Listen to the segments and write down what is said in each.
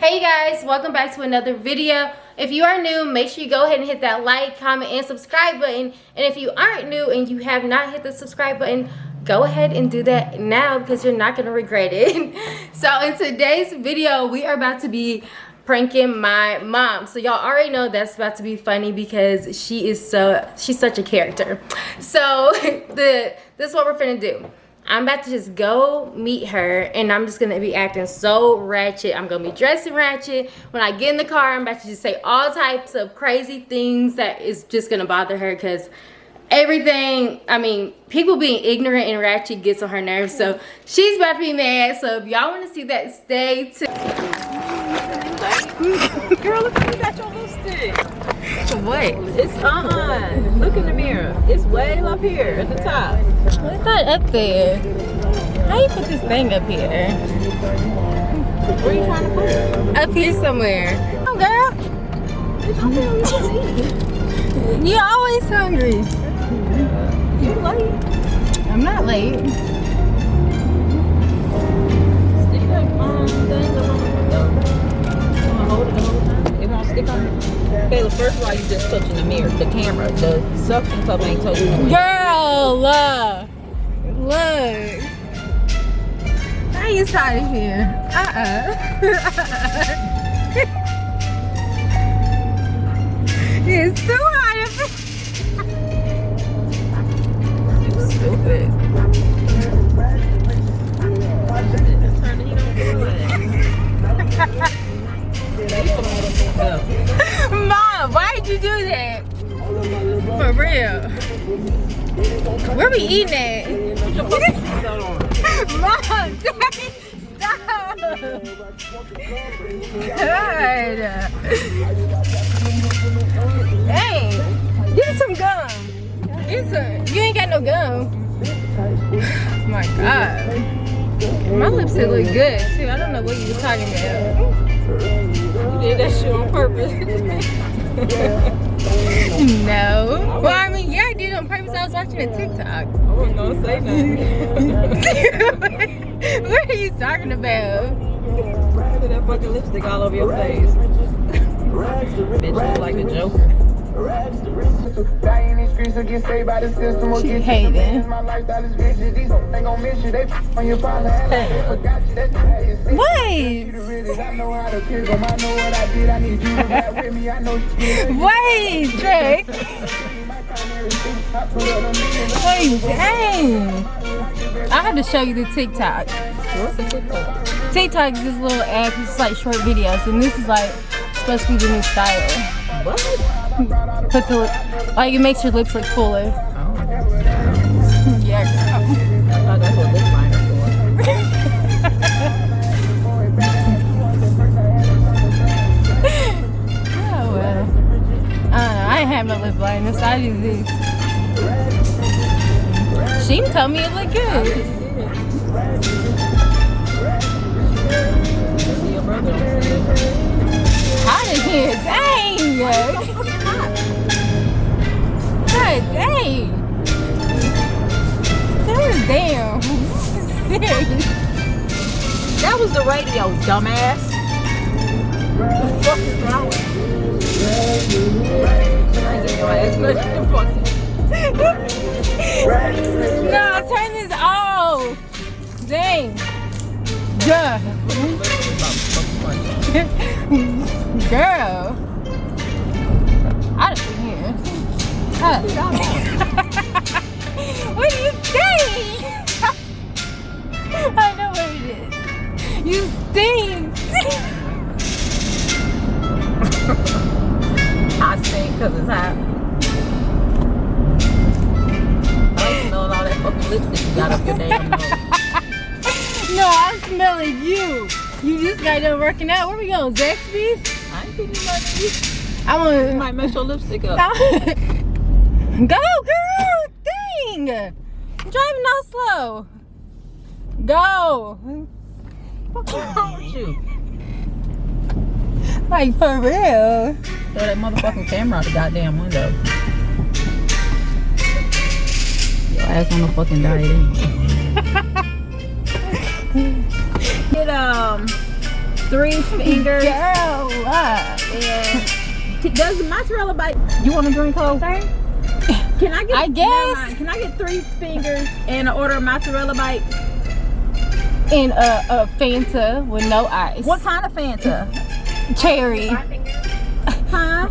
Hey guys, welcome back to another video. If you are new, make sure you go ahead and hit that like, comment, and subscribe button. And if you aren't new and you have not hit the subscribe button, go ahead and do that now because you're not going to regret it. So in today's video, we are about to be pranking my mom. So y'all already know that's about to be funny because she's such a character. So this is what we're finna do. I'm about to just go meet her and I'm just gonna be acting so ratchet. I'm gonna be dressing ratchet. When I get in the car, I'm about to just say all types of crazy things that is just gonna bother her because everything, I mean, people being ignorant and ratchet gets on her nerves. So she's about to be mad. So if y'all wanna see that, stay tuned. Girl, look at you got your lipstick. What? It's on. Look in the mirror. It's way up here at the top. Well, it's not up there. How you put this thing up here? Where are you trying to put it? Up here somewhere. Oh, girl. It's up there. You're always hungry. You late. I'm not late. Stick that thing along the window. You want to hold it the whole time? It won't stick on it. Kayla, first of all, you just touching the mirror, the camera. The suction cup ain't touching the window. Girl, look. How you started here? It's too hot. You stupid. Turn the heat on. Mom, why'd you do that? For real. Where we eating at? Mom, Daddy, stop. God. Hey, get some gum. You ain't got no gum. Oh my God. My lipstick look good too. I don't know what you was talking about. You did that shit on purpose. No. Well, I mean, yeah, I did it on purpose. I was watching a TikTok. I wasn't gonna say nothing. What are you talking about? Put that fucking lipstick all over your face. Bitch, you look like a joker. She hating. Wait. Wait, Drake. Wait, dang. I have to show you the TikTok. What's the TikTok? TikTok is this little app. It's like short videos, and this is like supposed to be the new style. What? Put the like it makes your lips look fuller. Oh. Yeah, girl. I thought that's what lip liner for. Oh well. I don't know. I ain't have no lip liner, so I do this. She told me it looked good. Your brother don't see it. Hot in here, dang! God dang! Turn down. That was the radio, dumbass. What the fuck is wrong with you? I ain't getting your ass much. No, turn this off. Dang. Duh. Girl. Out of here. What do you think? I know what it is. You stink. I stink because it's hot. I ain't smelling all that fucking lipstick you got up your damn nose. No, I'm smelling you. You just got done working out. Where we going, Zaxby's? I ain't thinking about you. I want You might mess your lipstick up. Go, girl! Dang! I'm driving all slow. Go! What's wrong with you? Like, for real. Throw that motherfucking camera out the goddamn window. Your ass on the fucking diet anyway. Get 3 fingers. Girl, And does the mozzarella bite? You want to drink, Cole? sorry. Can I get? I guess. Never mind. Can I get 3 fingers and an order of mozzarella bite? And a Fanta with no ice. What kind of Fanta? Cherry. Huh?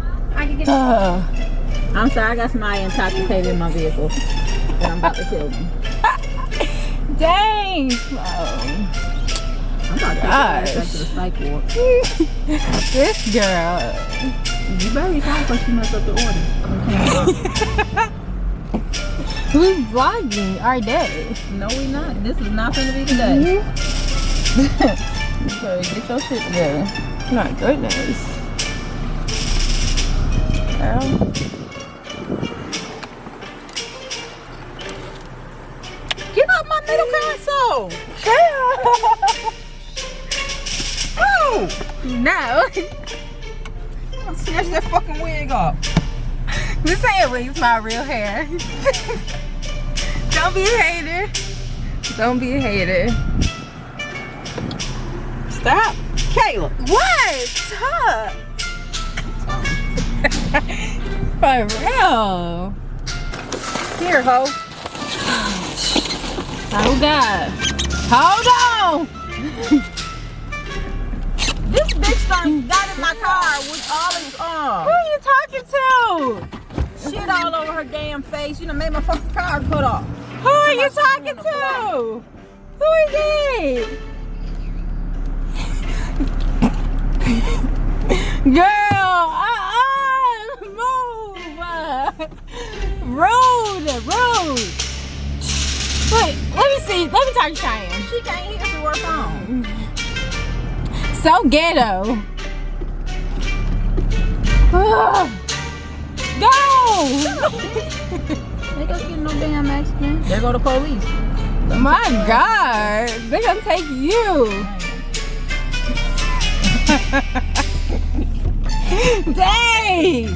I'm sorry, I got somebody intoxicated in my vehicle, and I'm about to kill them. Dang. I'm about to take back to the psych ward. This girl. You better be fine before she mess up the order. We vlogging our day. No, we not. This is not gonna be today. Okay, get your shit together. My goodness. Girl. Get up my middle console. Oh! No. I'll snatch that fucking wig off. This ain't wigs, my real hair. Don't be a hater. Don't be a hater. Stop. Kayla. What? Huh? For real. Here, ho. Oh God. Hold on. This bitch done got in my car with all his Who arms. are you talking to? Shit all over her damn face. You done made my fucking car cut off. Who are you talking to? Who is it? Girl, move. Rude. Wait, let me see. Let me talk to Cheyenne. She can't hear through her phone. So ghetto. Go! They just getting no damn accident. There go the police. My God, they're gonna take you. Dang!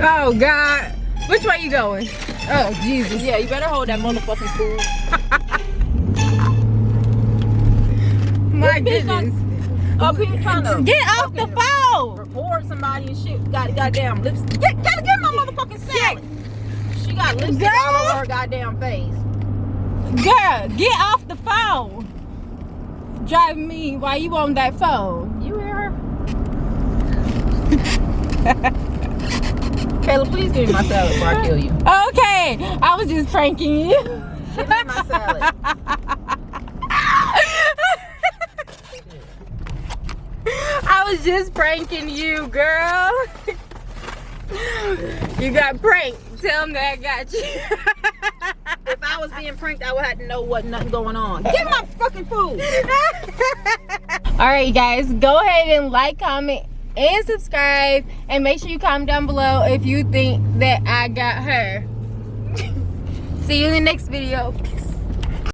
Oh God, which way you going? Oh Jesus! Yeah, you better hold that motherfucking fool. My This bitch goodness! Up here trying to Get off the phone! record somebody and shit. Got goddamn lipstick. Get my motherfucking salad. She got lipstick all over her goddamn face. Girl, get off the phone! Driving me while you on that phone. You hear her? Kayla, please give me my salad before I kill you. Okay, I was just pranking you. Give me my salad. I was just pranking you, girl. You got pranked. Tell them that I got you. If I was being pranked, I would have to know what nothing going on. Give my fucking food. Alright, guys, go ahead and like, comment, and subscribe. And make sure you comment down below if you think that I got her. See you in the next video.